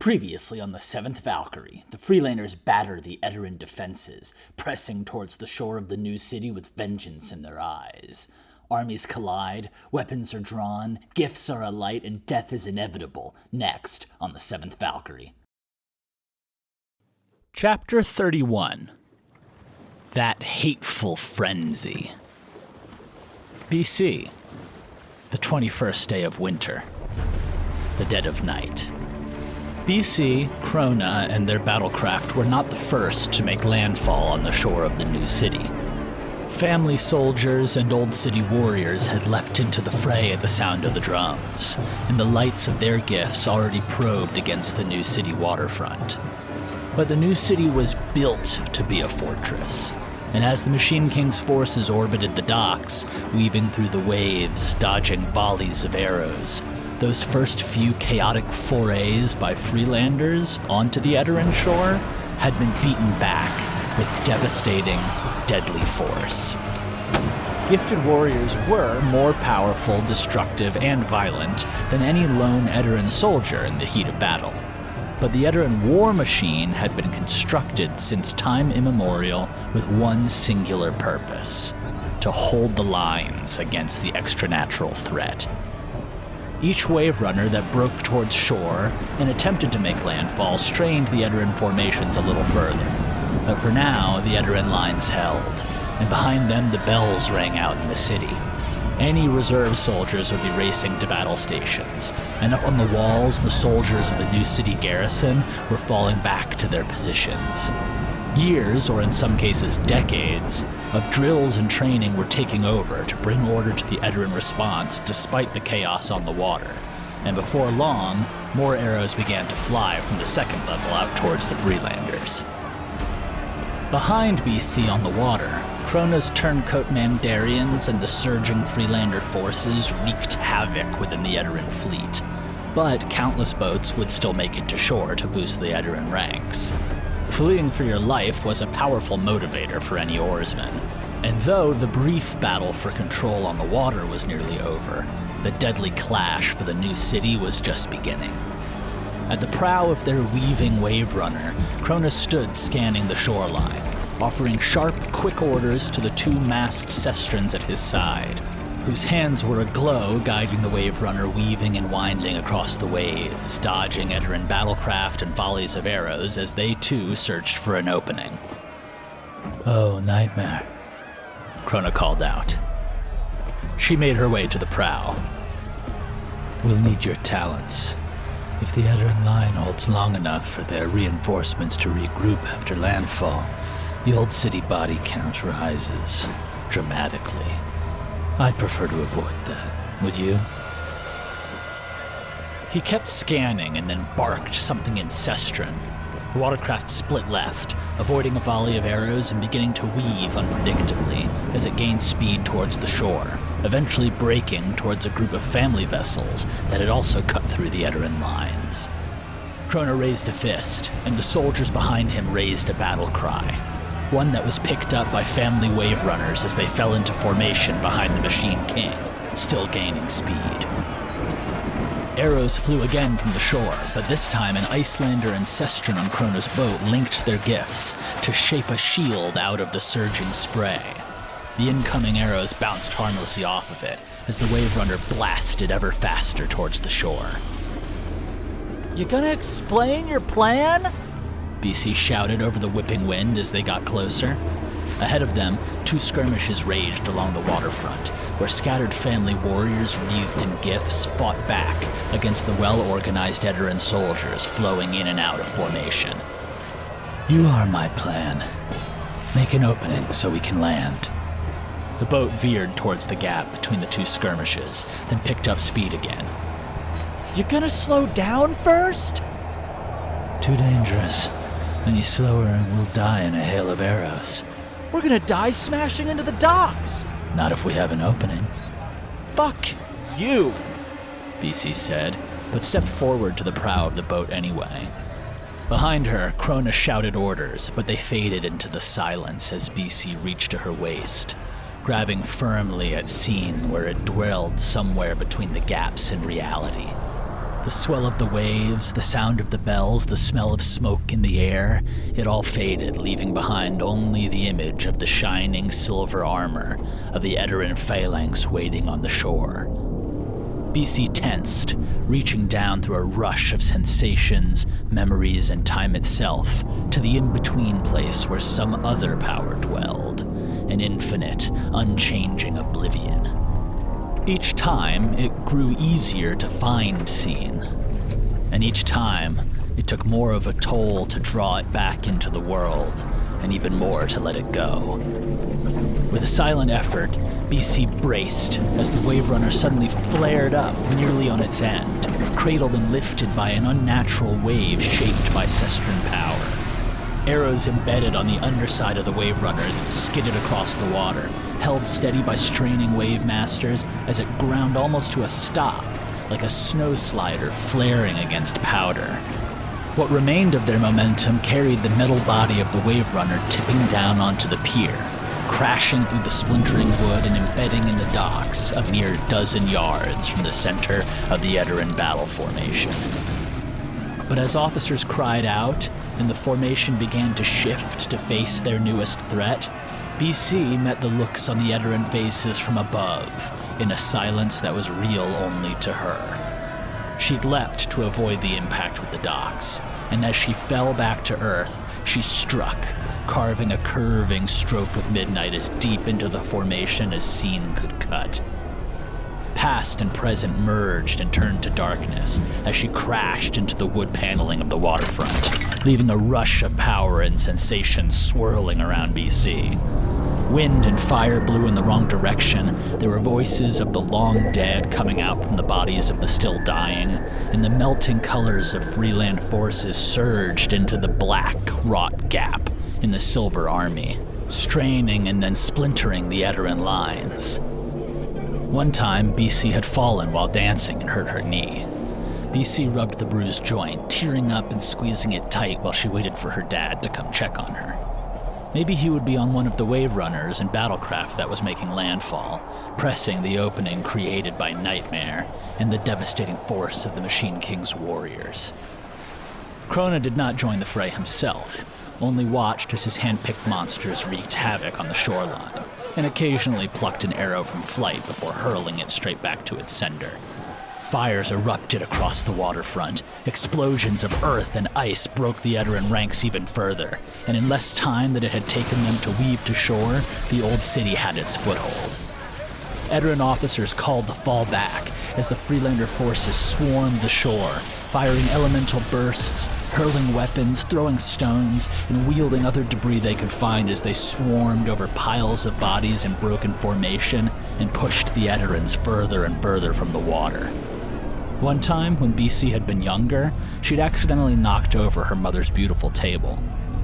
Previously on the Seventh Valkyrie, the Freelanders batter the Edaran defenses, pressing towards the shore of the new city with vengeance in their eyes. Armies collide, weapons are drawn, gifts are alight, and death is inevitable, next on the Seventh Valkyrie. Chapter 31. That Hateful Frenzy. BC. The 21st day of winter. The dead of night. BC, Krona, and their battlecraft were not the first to make landfall on the shore of the new city. Family soldiers and old city warriors had leapt into the fray at the sound of the drums, and the lights of their gifts already probed against the new city waterfront. But the new city was built to be a fortress, and as the Machine King's forces orbited the docks, weaving through the waves, dodging volleys of arrows, those first few chaotic forays by Freelanders onto the Edaran shore had been beaten back with devastating, deadly force. Gifted warriors were more powerful, destructive, and violent than any lone Edaran soldier in the heat of battle. But the Edaran war machine had been constructed since time immemorial with one singular purpose: to hold the lines against the extranatural threat. Each wave runner that broke towards shore and attempted to make landfall strained the Edaran formations a little further. But for now, the Edaran lines held, and behind them the bells rang out in the city. Any reserve soldiers would be racing to battle stations, and up on the walls, the soldiers of the new city garrison were falling back to their positions. Years, or in some cases decades, of drills and training were taking over to bring order to the Edaran response despite the chaos on the water, and before long, more arrows began to fly from the second level out towards the Freelanders. Behind BC on the water, Krona's turncoat Mandarians and the surging Freelander forces wreaked havoc within the Edaran fleet, but countless boats would still make it to shore to boost the Edaran ranks. Fleeing for your life was a powerful motivator for any oarsman, and though the brief battle for control on the water was nearly over, the deadly clash for the new city was just beginning. At the prow of their weaving wave runner, Krona stood scanning the shoreline, offering sharp, quick orders to the two masked sestrans at his side, whose hands were aglow guiding the wave runner weaving and winding across the waves, dodging Edaran battlecraft and volleys of arrows as they too searched for an opening. "Oh, nightmare," Krona called out. She made her way to the prow. "We'll need your talents. If the Edaran line holds long enough for their reinforcements to regroup after landfall, the old city body count rises dramatically. I'd prefer to avoid that. Would you?" He kept scanning and then barked something in Sestran. The watercraft split left, avoiding a volley of arrows and beginning to weave unpredictably as it gained speed towards the shore, eventually braking towards a group of family vessels that had also cut through the Edaran lines. Krona raised a fist, and the soldiers behind him raised a battle cry, one that was picked up by family wave runners as they fell into formation behind the Machine King, still gaining speed. Arrows flew again from the shore, but this time an Icelander and Sestran on Krona's boat linked their gifts to shape a shield out of the surging spray. The incoming arrows bounced harmlessly off of it as the wave runner blasted ever faster towards the shore. "You gonna explain your plan?" BC shouted over the whipping wind as they got closer. Ahead of them, two skirmishes raged along the waterfront, where scattered family warriors wreathed in gifts fought back against the well-organized Edaran soldiers flowing in and out of formation. "You are my plan. Make an opening so we can land." The boat veered towards the gap between the two skirmishes, then picked up speed again. "You gonna slow down first?" "Too dangerous. Any slower and we'll die in a hail of arrows." "We're gonna die smashing into the docks." "Not if we have an opening." "Fuck you," BC said, but stepped forward to the prow of the boat anyway. Behind her, Krona shouted orders, but they faded into the silence as BC reached to her waist, grabbing firmly at scene where it dwelled somewhere between the gaps in reality. The swell of the waves, the sound of the bells, the smell of smoke in the air, it all faded, leaving behind only the image of the shining silver armor of the Edaran phalanx waiting on the shore. BC tensed, reaching down through a rush of sensations, memories, and time itself to the in-between place where some other power dwelled, an infinite, unchanging oblivion. Each time, it grew easier to find Scene, and each time, it took more of a toll to draw it back into the world, and even more to let it go. With a silent effort, BC braced as the Wave Runner suddenly flared up nearly on its end, cradled and lifted by an unnatural wave shaped by Sestran power. Arrows embedded on the underside of the Wave Runner as it skidded across the water, held steady by straining wave masters as it ground almost to a stop, like a snow slider flaring against powder. What remained of their momentum carried the metal body of the Wave Runner tipping down onto the pier, crashing through the splintering wood and embedding in the docks a mere dozen yards from the center of the Edaran battle formation. But as officers cried out and the formation began to shift to face their newest threat, BC met the looks on the Edaran faces from above in a silence that was real only to her. She'd leapt to avoid the impact with the docks, and as she fell back to Earth, she struck, carving a curving stroke of midnight as deep into the formation as Scene could cut. Past and present merged and turned to darkness as she crashed into the wood paneling of the waterfront, leaving a rush of power and sensation swirling around BC. Wind and fire blew in the wrong direction. There were voices of the long dead coming out from the bodies of the still dying, and the melting colors of Freeland forces surged into the black, wrought gap in the Silver Army, straining and then splintering the Edaran lines. One time, BC had fallen while dancing and hurt her knee. BC rubbed the bruised joint, tearing up and squeezing it tight while she waited for her dad to come check on her. Maybe he would be on one of the Wave Runners and battlecraft that was making landfall, pressing the opening created by Nightmare and the devastating force of the Machine King's warriors. Krona did not join the fray himself, only watched as his hand-picked monsters wreaked havoc on the shoreline, and occasionally plucked an arrow from flight before hurling it straight back to its sender. Fires erupted across the waterfront. Explosions of earth and ice broke the Edaran ranks even further, and in less time than it had taken them to weave to shore, the old city had its foothold. Edaran officers called the fall back as the Freelander forces swarmed the shore, firing elemental bursts, hurling weapons, throwing stones, and wielding other debris they could find as they swarmed over piles of bodies in broken formation and pushed the Edarans further and further from the water. One time, when BC had been younger, she'd accidentally knocked over her mother's beautiful table.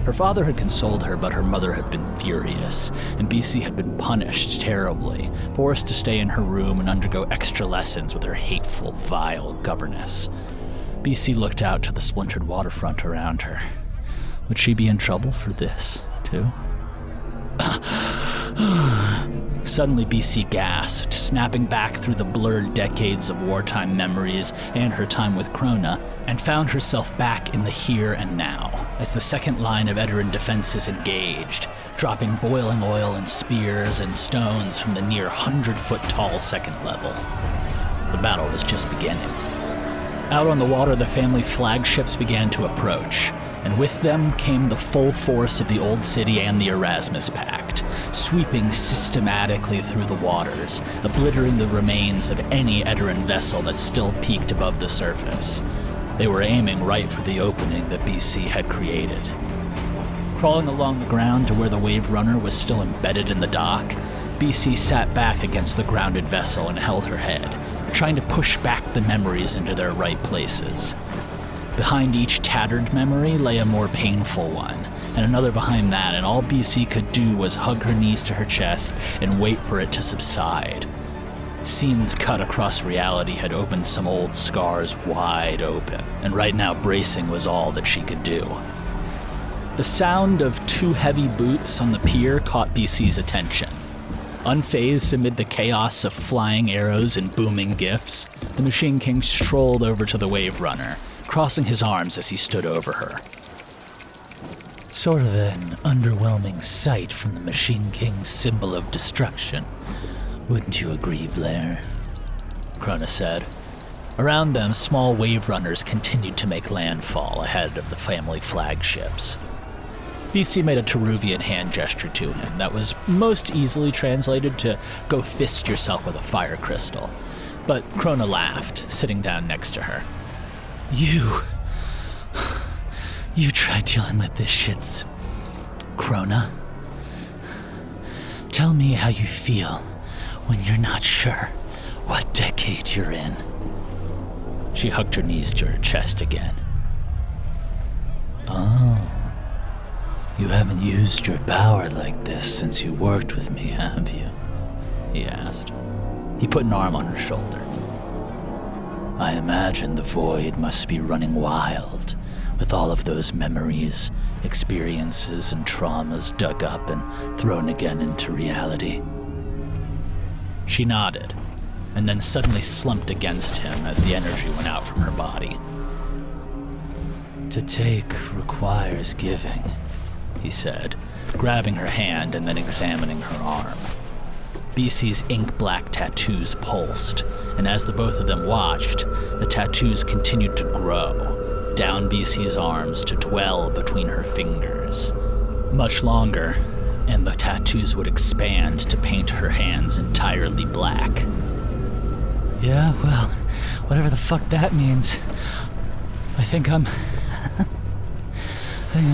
Her father had consoled her, but her mother had been furious, and BC had been punished terribly, forced to stay in her room and undergo extra lessons with her hateful, vile governess. BC looked out to the splintered waterfront around her. Would she be in trouble for this, too? Suddenly, BC gasped, snapping back through the blurred decades of wartime memories and her time with Krona, and found herself back in the here and now, as the second line of Edaran defenses engaged, dropping boiling oil and spears and stones from the near 100-foot-tall second level. The battle was just beginning. Out on the water, the family flagships began to approach, and with them came the full force of the Old City and the Erasmus Pact, sweeping systematically through the waters, obliterating the remains of any Edaran vessel that still peeked above the surface. They were aiming right for the opening that BC had created. Crawling along the ground to where the Wave Runner was still embedded in the dock, BC sat back against the grounded vessel and held her head, trying to push back the memories into their right places. Behind each tattered memory lay a more painful one, and another behind that, and all BC could do was hug her knees to her chest and wait for it to subside. Scenes cut across reality had opened some old scars wide open, and right now bracing was all that she could do. The sound of two heavy boots on the pier caught BC's attention. Unfazed amid the chaos of flying arrows and booming gifts, the Machine King strolled over to the Wave Runner, crossing his arms as he stood over her. Sort of an underwhelming sight from the Machine King's symbol of destruction. Wouldn't you agree, Blair? Krona said. Around them, small Wave Runners continued to make landfall ahead of the family flagships. BC made a Teruvian hand gesture to him that was most easily translated to go fist yourself with a fire crystal. But Krona laughed, sitting down next to her. You try dealing with this shit, Krona. Tell me how you feel when you're not sure what decade you're in. She hugged her knees to her chest again. Oh. You haven't used your power like this since you worked with me, have you? He asked. He put an arm on her shoulder. I imagine the void must be running wild, with all of those memories, experiences, and traumas dug up and thrown again into reality. She nodded, and then suddenly slumped against him as the energy went out from her body. To take requires giving, he said, grabbing her hand and then examining her arm. BC's ink-black tattoos pulsed, and as the both of them watched, the tattoos continued to grow, down BC's arms to dwell between her fingers. Much longer, and the tattoos would expand to paint her hands entirely black. Yeah, well, whatever the fuck that means. I think I'm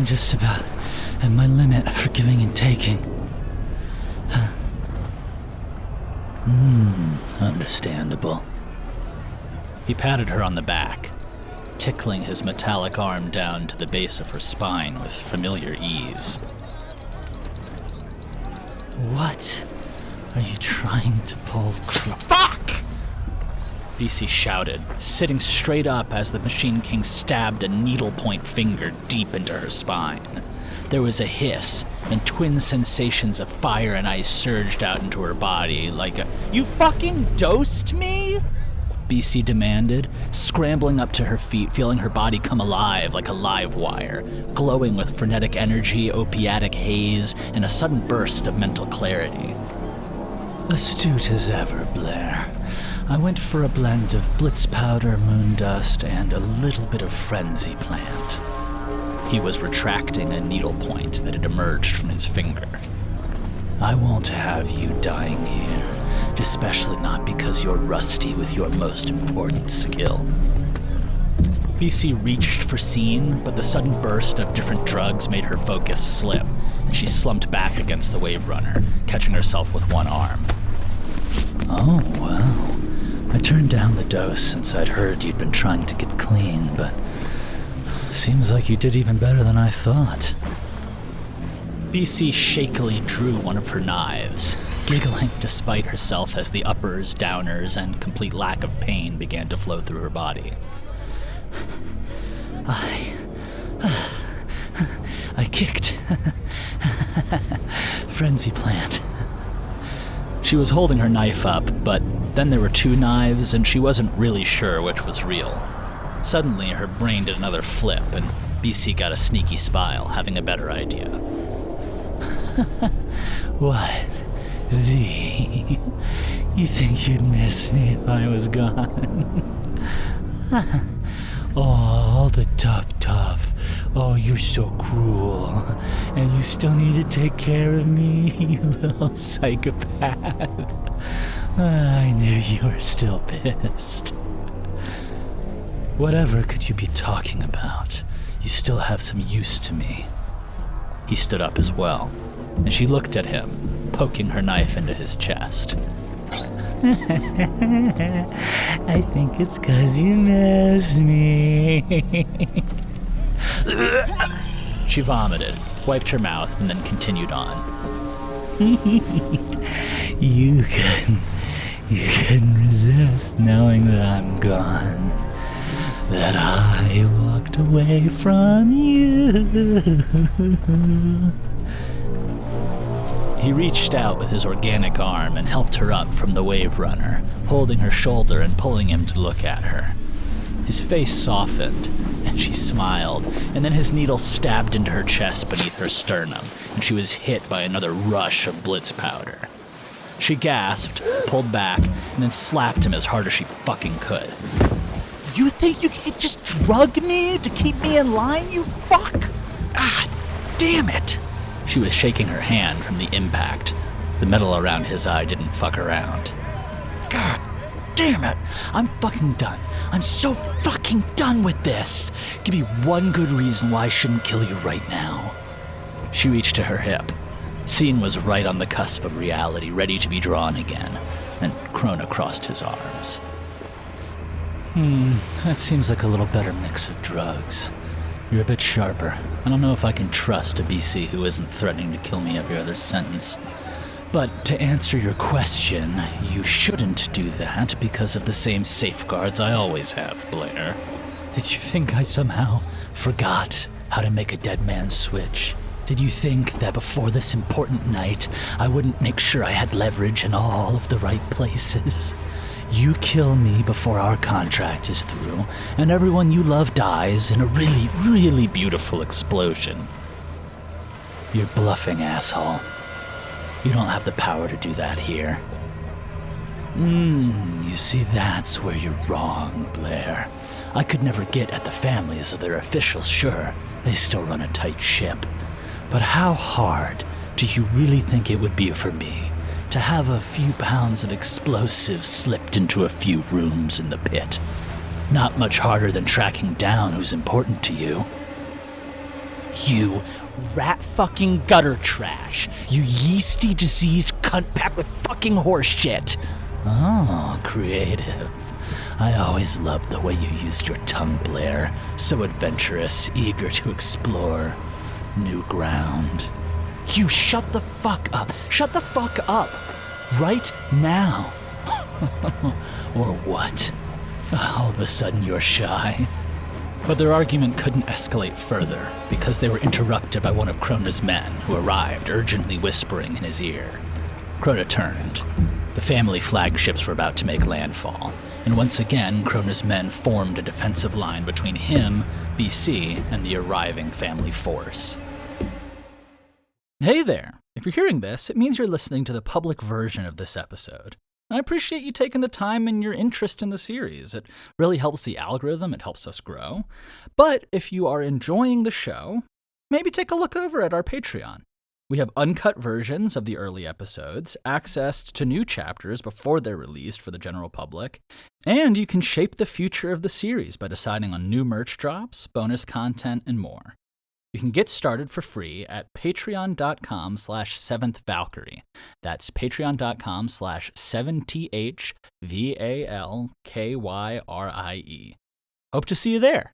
just about at my limit for giving and taking. Understandable. He patted her on the back, tickling his metallic arm down to the base of her spine with familiar ease. What are you trying to pull? Fuck! BC shouted, sitting straight up as the Machine King stabbed a needle-point finger deep into her spine. There was a hiss, and twin sensations of fire and ice surged out into her body like a, "You fucking dosed me?" BC demanded, scrambling up to her feet, feeling her body come alive like a live wire, glowing with frenetic energy, opiatic haze, and a sudden burst of mental clarity. Astute as ever, Blair. I went for a blend of blitz powder, moon dust, and a little bit of frenzy plant. He was retracting a needlepoint that had emerged from his finger. I won't have you dying here, especially not because you're rusty with your most important skill. BC reached for scene, but the sudden burst of different drugs made her focus slip, and she slumped back against the Wave Runner, catching herself with one arm. Oh, wow. I turned down the dose since I'd heard you'd been trying to get clean, but seems like you did even better than I thought. BC shakily drew one of her knives, giggling despite herself as the uppers, downers, and complete lack of pain began to flow through her body. I kicked. Frenzy plant. She was holding her knife up, but then there were two knives, and she wasn't really sure which was real. Suddenly, her brain did another flip, and BC got a sneaky smile, having a better idea. What? Z? You think you'd miss me if I was gone? All the tough. Oh, you're so cruel. And you still need to take care of me, you little psychopath. I knew you were still pissed. Whatever could you be talking about? You still have some use to me. He stood up as well, and she looked at him, poking her knife into his chest. I think it's 'cause you miss me. She vomited, wiped her mouth, and then continued on. You couldn't resist knowing that I'm gone. That I walked away from you. He reached out with his organic arm and helped her up from the wave runner, holding her shoulder and pulling him to look at her. His face softened, and she smiled, and then his needle stabbed into her chest beneath her sternum, and she was hit by another rush of blitz powder. She gasped, pulled back, and then slapped him as hard as she fucking could. "You think you could just drug me to keep me in line, you fuck? Ah, damn it!" She was shaking her hand from the impact. The metal around his eye didn't fuck around. "God damn it! I'm fucking done. I'm so fucking done with this. Give me one good reason why I shouldn't kill you right now." She reached to her hip. Scene was right on the cusp of reality, ready to be drawn again, and Krona crossed his arms. That seems like a little better mix of drugs. You're a bit sharper. I don't know if I can trust a BC who isn't threatening to kill me every other sentence. But to answer your question, you shouldn't do that because of the same safeguards I always have, Blair. Did you think I somehow forgot how to make a dead man switch? Did you think that before this important night, I wouldn't make sure I had leverage in all of the right places? You kill me before our contract is through, and everyone you love dies in a really, really beautiful explosion. You're bluffing, asshole. You don't have the power to do that here. You see, that's where you're wrong, Blair. I could never get at the families of their officials, sure. They still run a tight ship. But how hard do you really think it would be for me to have a few pounds of explosives slipped into a few rooms in the pit? Not much harder than tracking down who's important to you. You rat fucking gutter trash. You yeasty diseased cunt packed with fucking horse shit. Oh, creative. I always loved the way you used your tongue, Blair. So adventurous, eager to explore new ground. You shut the fuck up. Shut the fuck up. Right now. Or what? All of a sudden you're shy. But their argument couldn't escalate further because they were interrupted by one of Krona's men who arrived, urgently whispering in his ear. Krona turned. The family flagships were about to make landfall, and once again Krona's men formed a defensive line between him, BC, and the arriving family force. Hey there! If you're hearing this, it means you're listening to the public version of this episode. I appreciate you taking the time and your interest in the series. It really helps the algorithm, it helps us grow. But if you are enjoying the show, maybe take a look over at our Patreon. We have uncut versions of the early episodes, access to new chapters before they're released for the general public, and you can shape the future of the series by deciding on new merch drops, bonus content, and more. You can get started for free at patreon.com/Seventh Valkyrie. That's patreon.com/7THVALKYRIE. Hope to see you there.